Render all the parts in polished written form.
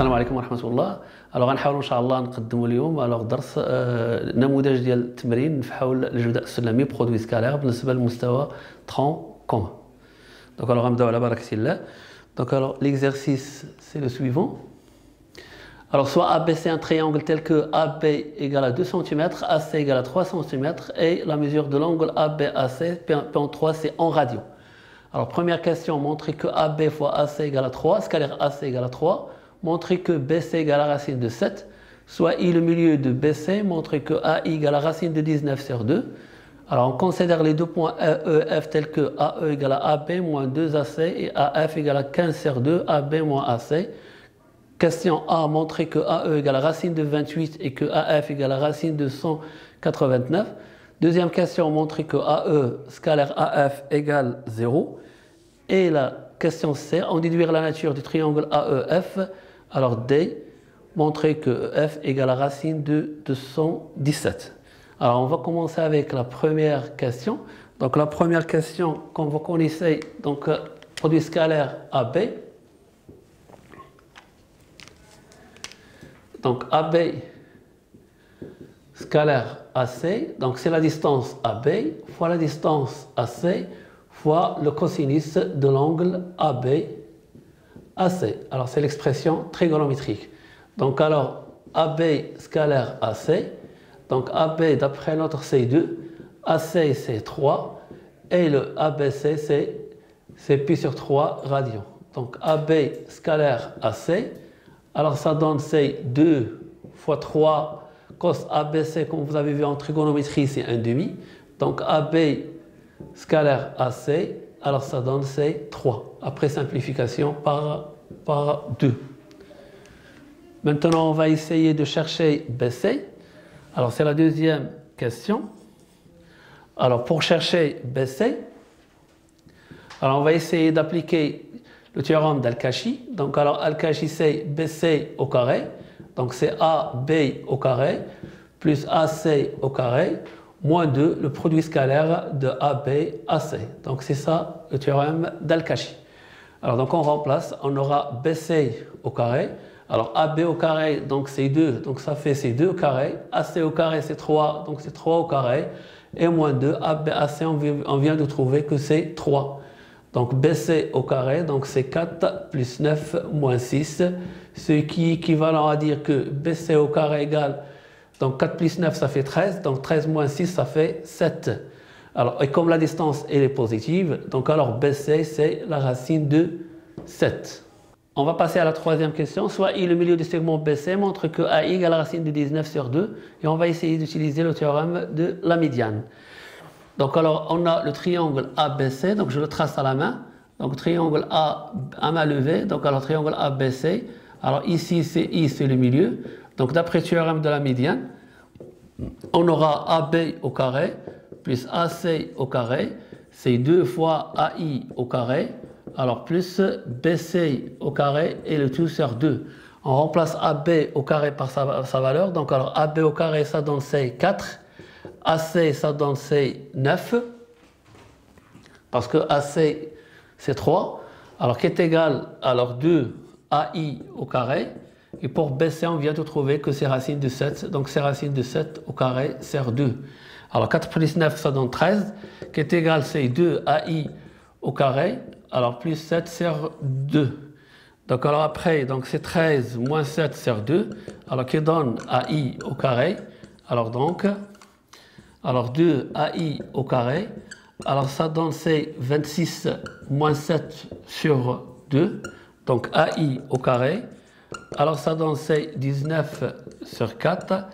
السلام عليكم ورحمة الله. غنحاولوا ان شاء الله نقدموا اليوم درس نموذج ديال التمرين حول الجداء السلمي برودوي سكالير بالنسبة للمستوى 30 كوم. غنبداو على بركة الله. L'exercice c'est le suivant. Soit AB c'est un triangle tel que AB égale à 2 cm, AC égale à 3 cm et la mesure de l'angle ABAC P3 c'est en radio. Première question, montrer que AB fois AC égale à 3, scalaire AC égale à 3, montrer que BC égale à racine de 7, soit I le milieu de BC, montrer que AI égale à racine de 19 sur 2. On considère les deux points EF tels que AE égale à AB moins 2AC et AF égale à 15 sur 2, AB moins AC. Question A, montrer que AE égale à racine de 28 et que AF égale à racine de 189. Deuxième question, montrer que AE scalaire AF égale 0. Et la question C, en déduire la nature du triangle AEF. D, montrer que F égale à racine de 217. On va commencer avec la première question. La première question, comme vous connaissez, produit scalaire AB. AB scalaire AC, c'est la distance AB fois la distance AC fois le cosinus de l'angle AB AC. C'est l'expression trigonométrique. AB scalaire AC, AB d'après notre C2, AC c'est 3 et le ABC c'est pi sur 3 radians. AB scalaire AC, ça donne c'est 2 fois 3 cos ABC, comme vous avez vu en trigonométrie, c'est 1,5. AB scalaire AC, ça donne c'est 3. Après simplification par 2. Maintenant, on va essayer de chercher BC. C'est la deuxième question. Pour chercher BC, on va essayer d'appliquer le théorème d'Al-Kashi. Al-Kashi c'est BC au carré. C'est AB au carré plus AC au carré moins 2 le produit scalaire de AB AC. C'est ça le théorème d'Al-Kashi. On remplace, on aura BC au carré. AB au carré, c'est 2, ça fait c'est 2 au carré. AC au carré, c'est 3, c'est 3 au carré. Et moins 2, AB, AC, on vient de trouver que c'est 3. BC au carré, c'est 4 plus 9 moins 6, ce qui est équivalent à dire que BC au carré égale, 4 plus 9 ça fait 13, 13 moins 6 ça fait 7. Et comme la distance elle est positive, BC c'est la racine de 7. On va passer à la troisième question, soit I le milieu du segment BC montre que AI égale la racine de 19 sur 2 et on va essayer d'utiliser le théorème de la médiane. On a le triangle ABC, je le trace à la main. Triangle A à main levée, triangle ABC. Ici, c'est I, c'est le milieu. D'après le théorème de la médiane, on aura AB au carré plus AC au carré. C'est 2 fois AI au carré. Plus BC au carré et le tout sur 2. On remplace AB au carré par sa valeur. AB au carré, ça donne c'est 4. AC, ça donne c'est 9, parce que AC, c'est 3, qui est égal à 2 AI au carré, et pour BC, on vient de trouver que c'est racine de 7, c'est racine de 7 au carré sur 2. 4 plus 9, ça donne 13, qui est égal, c'est 2 AI au carré, plus 7 sur 2. Après, c'est 13 moins 7 sur 2, qui donne AI au carré, 2 AI au carré, ça donne c'est 26 moins 7 sur 2, AI au carré, ça donne c'est 19 sur 4,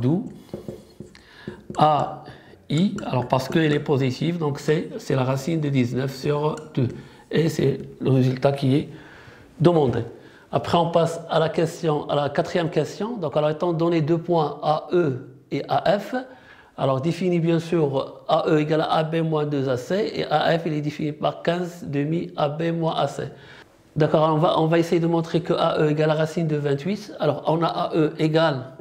d'où AI, parce qu'elle est positive, c'est la racine de 19 sur 2, et c'est le résultat qui est demandé. Après on passe à la quatrième question, étant donné deux points AE et AF, défini bien sûr AE égale à AB moins 2AC et AF il est défini par 15 demi AB moins AC. On va essayer de montrer que AE égale à racine de 28. On a AE égale,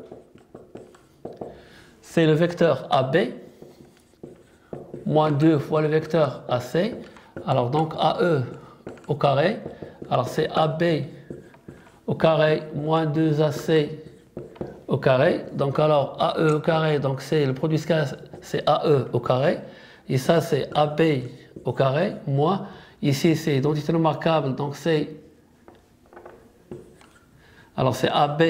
c'est le vecteur AB moins 2 fois le vecteur AC. AE au carré, c'est AB au carré moins 2AC au carré. Donc alors AE au carré, donc c'est le produit scalaire, c'est AE au carré. Et ça c'est AB au carré, moins. Ici c'est identité remarquable, donc c'est... Alors c'est AB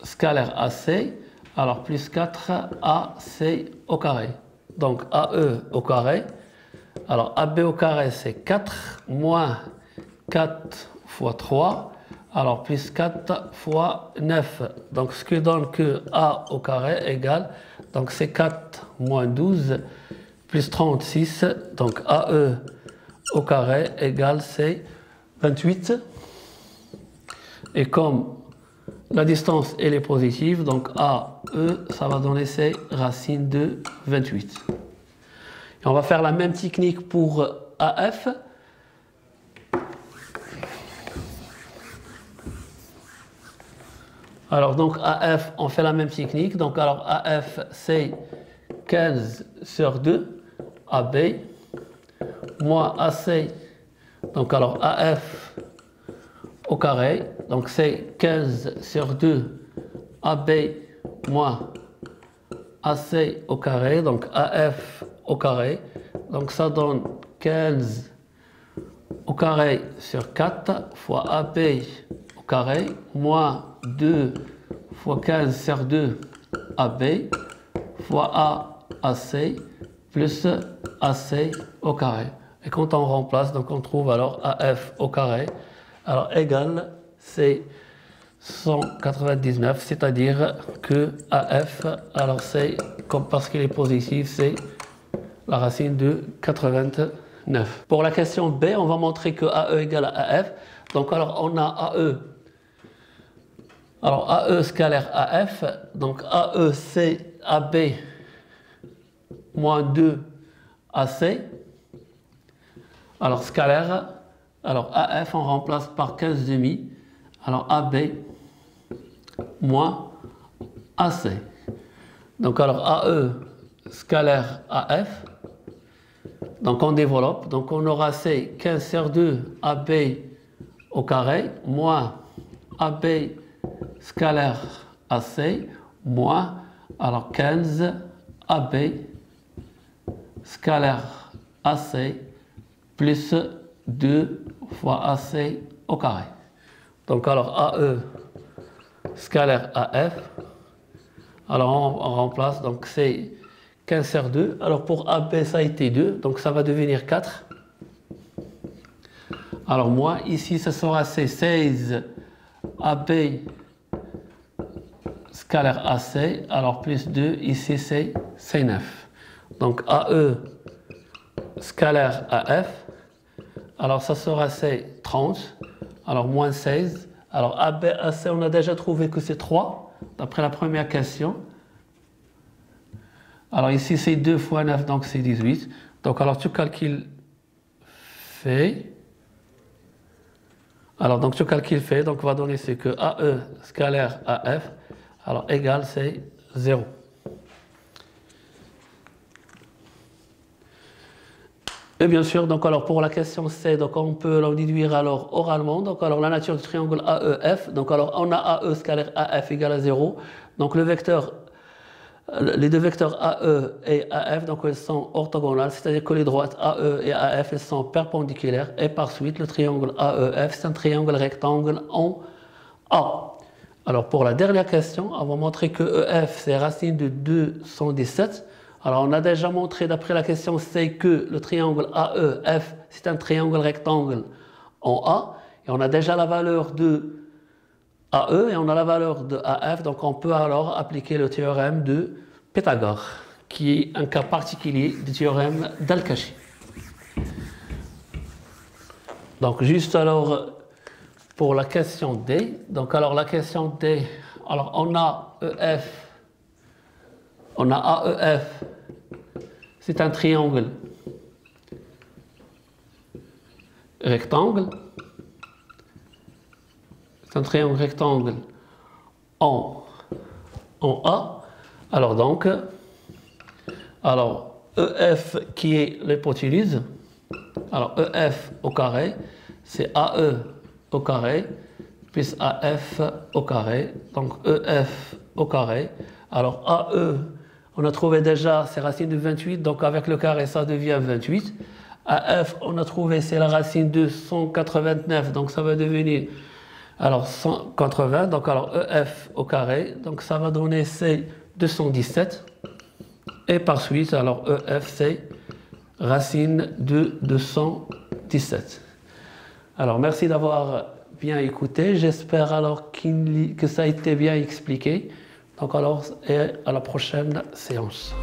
scalaire AC, alors plus 4AC au carré. Donc AE au carré. Alors AB au carré c'est 4 moins 4 fois 3. Alors plus 4 fois 9. Donc ce qui donne que A au carré égale, donc c'est 4 moins 12 plus 36. Donc AE au carré égale c'est 28. Et comme la distance elle est positive, donc AE ça va donner c'est racine de 28. Et on va faire la même technique pour AF. Alors donc AF, on fait la même technique. Donc alors AF c'est 15 sur 2 AB moins AC. Donc alors AF au carré. Donc c'est 15 sur 2 AB moins AC au carré. Donc AF au carré. Donc ça donne 15 au carré sur 4 fois AB au carré moins 2 fois 15 sur 2 AB fois AC plus AC au carré. Et quand on remplace, donc on trouve alors AF au carré, alors égal c'est 199, c'est-à-dire que AF, alors c'est, comme parce qu'il est positif, c'est la racine de 89. Pour la question B, on va montrer que AE égale à AF. Donc alors on a AE. Alors AE scalaire AF, donc AE c'est AB moins 2 AC. Alors scalaire, alors AF on remplace par 15 demi. Alors AB moins AC. Donc alors AE scalaire AF. Donc on développe, donc on aura c'est 15 sur 2 AB au carré moins AB scalaire AC moins, alors 15 AB scalaire AC plus 2 fois AC au carré. Donc alors AE scalaire AF, alors on remplace, donc c'est 15 sur 2, alors pour AB ça a été 2, donc ça va devenir 4. Alors moins, ici ça sera c'est 16 AB scalaire AC, alors plus 2, ici c'est 9. Donc AE scalaire AF, alors ça sera c'est 30, alors moins 16. Alors AB AC, on a déjà trouvé que c'est 3, d'après la première question. Alors ici c'est 2 fois 9, donc c'est 18. Donc alors tu calcules fait. Alors donc tu calcules fait, donc on va donner c'est que AE scalaire AF, alors égal c'est 0. Et bien sûr, donc alors pour la question C, donc on peut l'en déduire alors oralement. Donc alors la nature du triangle AEF, donc alors on a AE scalaire AF égale à 0. Donc le vecteur, les deux vecteurs AE et AF, donc elles sont orthogonales, c'est-à-dire que les droites AE et AF elles sont perpendiculaires. Et par suite, le triangle AEF, c'est un triangle rectangle en A. Alors pour la dernière question, on va montrer que EF c'est racine de 217. Alors on a déjà montré d'après la question C que le triangle AEF c'est un triangle rectangle en A. Et on a déjà la valeur de AE et on a la valeur de AF. Donc on peut alors appliquer le théorème de Pythagore, qui est un cas particulier du théorème d'Al-Kashi. Donc juste alors pour la question D. Donc alors la question D, alors on a EF, on a AEF, c'est un triangle rectangle. C'est un triangle rectangle en A. Alors donc, alors EF qui est l'hypoténuse, alors EF au carré, c'est AE au carré plus AF au carré, donc EF au carré. Alors AE, on a trouvé déjà, c'est racine de 28, donc avec le carré, ça devient 28. AF, on a trouvé, c'est la racine de 189, donc ça va devenir alors 180, donc alors EF au carré, donc ça va donner C 217. Et par suite, alors EF, c'est racine de 217. Alors merci d'avoir bien écouté, j'espère alors que ça a été bien expliqué. Donc alors, et à la prochaine séance.